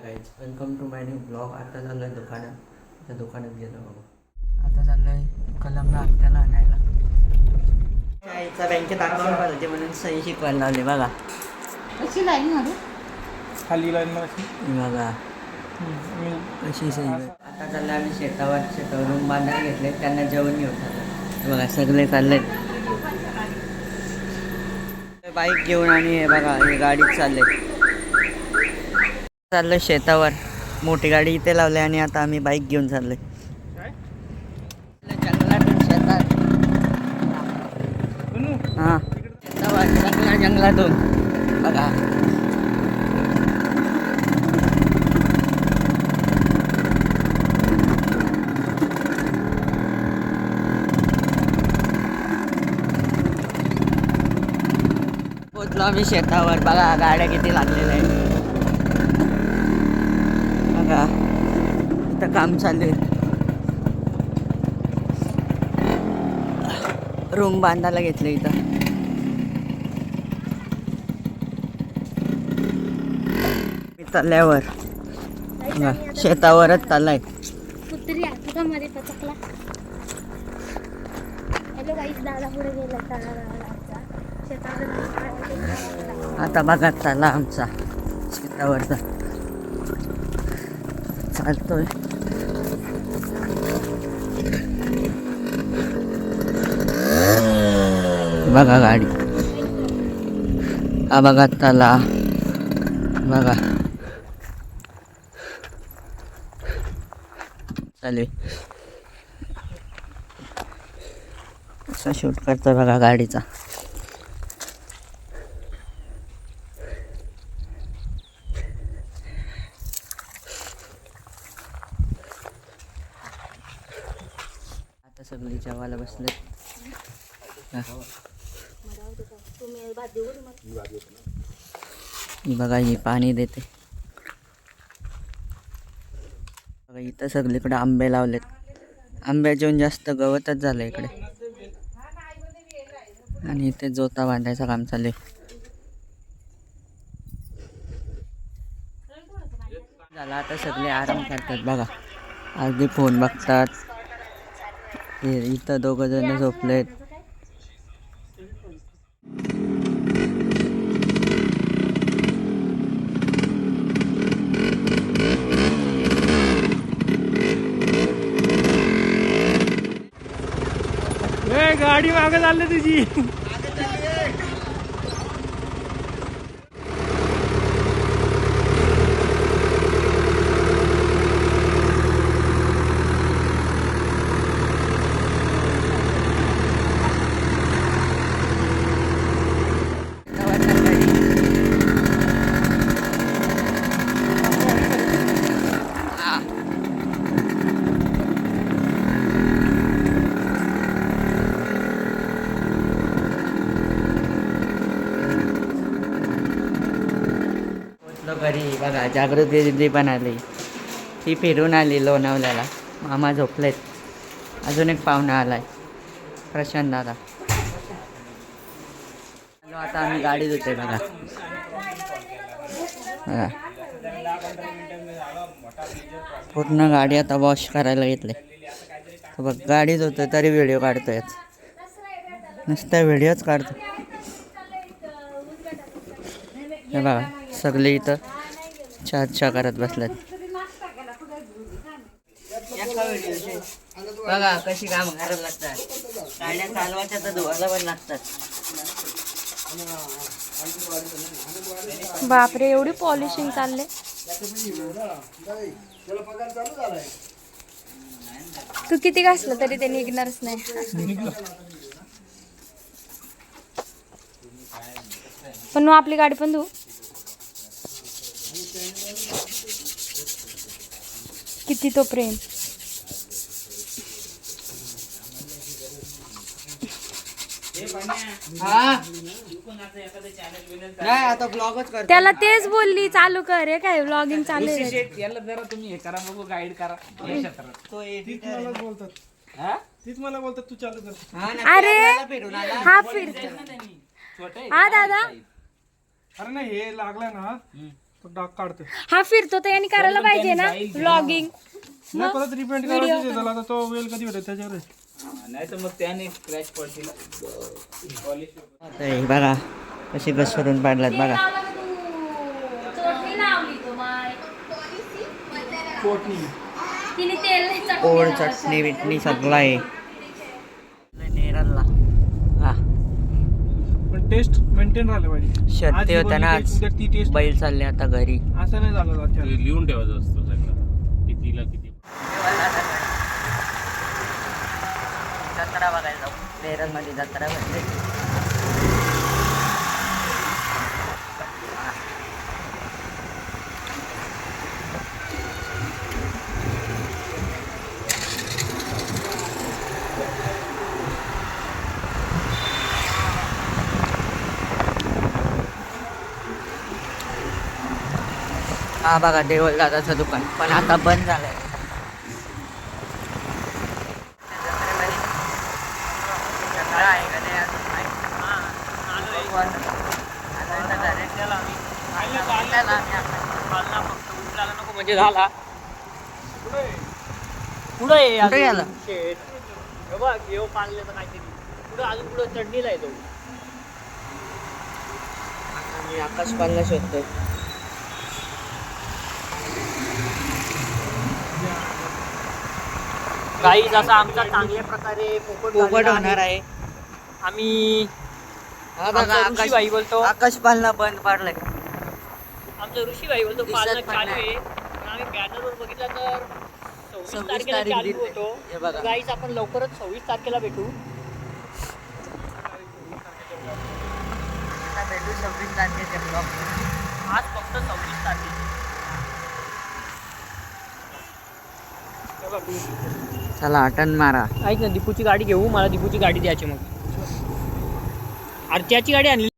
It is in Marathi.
Welcome to my new blog. आता चाललोय दुकानात. त्या दुकानात गेलो बाबा. आता चाललोय कलमला हप्त्याला आणायला. बँकेत अकाउंट पाहिजे म्हणून सही शिकवायला लावले बघा. कशी लाईन मध्ये खाली लाईन बघा कशी सही. आता चाललं आम्ही शेतावर रूम बांधायला घेतले. त्यांना जेवण घेऊन चाललं बघा. सगळे चालले बाईक घेऊन आणि हे बघा हे गाडीत चाललोय शेतावर. मोठी गाडी इथे लावली आणि आता आम्ही बाईक घेऊन चाललोय जंगलातून शेतात. हां जंगलातून बघा. पोचलो आम्ही शेतावर. बघा गाड्या किती लागलेल्या आहेत. बघा इथं काम चालू आहे. रूम बांधायला घेतलं इथं. मी चालल्यावर शेतावरच चाललाय. कुत्री हातामध्ये पचकला. हॅलो गाईस, दादा पुढे गेला शेतावर. आता बघा चालला आमचा शेतावरचा चालतोय. बघा गाडी. हा बघा चालला बघा. चालू असा शूट करतोय बघा गाडीचा. आता सगळी जेवायला बसले. बघा ही पाणी देते. बघा इथं सगळीकडे आंबे लावलेत. आंब्याच्याहून जास्त गवतच झालं इकडे. आणि इथे जोता बांधायचं काम चालू आहे. झाला आता सगळे आराम करतात बघा. अर्धी फोन बघतात. इथं दोघं जण झोपलेत. गाडी मागे चालली तुझी. घरी बघा जागृती दिदी पण आली. ती फिरून आली लोणावल्याला. मामा झोपलेत. अजून एक पाहुणा आलाय प्रशांत दादा. आता आम्ही गाडी धुतोय बघा. पूर्ण गाडी आता वॉश करायला घेतले. बघ गाडी धुतोय तरी व्हिडिओ काढतोय. नुसता व्हिडिओच काढतो. हे बघा सगळे इथं चहा करत बसल्यात. बघा कशी काम करायला लागतात. गाड्या चालवायच्या तर धुवायला पण लागतात. बापरे, एवढी पॉलिशिंग चालले. तू किती घासलं तरी ते निघणारच नाही. पण मग आपली गाडी पण धुवू. किती तो प्रेम. नाही आता ब्लॉगच कर. त्याला तेच बोलली चालू कर. हे काय व्लॉगिंग चालू आहे. याला जरा तुम्ही हे करा बघू, गाईड करा. तो एडिटर तीच मला बोलतात तू चालू कर. अरे हा फिरतो. हा दादा अरे नाही हे लागला ना डाग काढते. हा फिरतो तर यांनी करायला पाहिजे ना व्लॉगिंग. नाही परत रिपेंट करायचं त्याला, आता तो वेळ कधी भेटेल त्याच्यावर. नाही तर मग त्याने क्रॅश पडतील. आता हे बघा कशी घसरून पाडल्यात बघा. गोड चटणी बिटणी सगळं आहे नेरलला. हा पण टेस्ट मेंटेन राहिलं पाहिजे. शर्ती आज होता ना बनवली आज. उद्या ती टेस्ट बैल चालले आता घरी. असं नाही झालं जात. लिहून ठेवायचं असतं सगळं कितीला किती. जत्रा बघायला जाऊ. नेरल मध्ये जत्रा भरते. हा बघा देवल दादाचं दुकान पण आता बंद झालंय. म्हणजे झाला पुढे कुठे गेला? घेऊ पाळले तर काहीतरी पुढे अजून पुढे चढणीला येतो. मी आकाश पालना शोधतोय. काही जसा आमचा चांगल्या प्रकारे पोपट होणार आहे. आम्ही हा बघा आमचा आकाश ऋषीबाई बोलतो. आकाश पालना बंद पाडलाय. आमचं ऋषीबाई बोलतो दिसत पालना पण चालू नाही. आहे. पण आम्ही बॅनरवर बघितलं तर 26 26 तारखेला तारीख चालू दिली. होतो. हे बघा. गाईच आपण लवकरच 26 तारखेला भेटू. आता भेटू 26 तारखेच्या ब्लॉग. आज फक्त 26 तारखेला. चला अटन मारा. ऐक ना दीपूची गाडी घेऊ. मला दीपूची गाडी द्यायची मग. अर्च्याची गाडी आणली.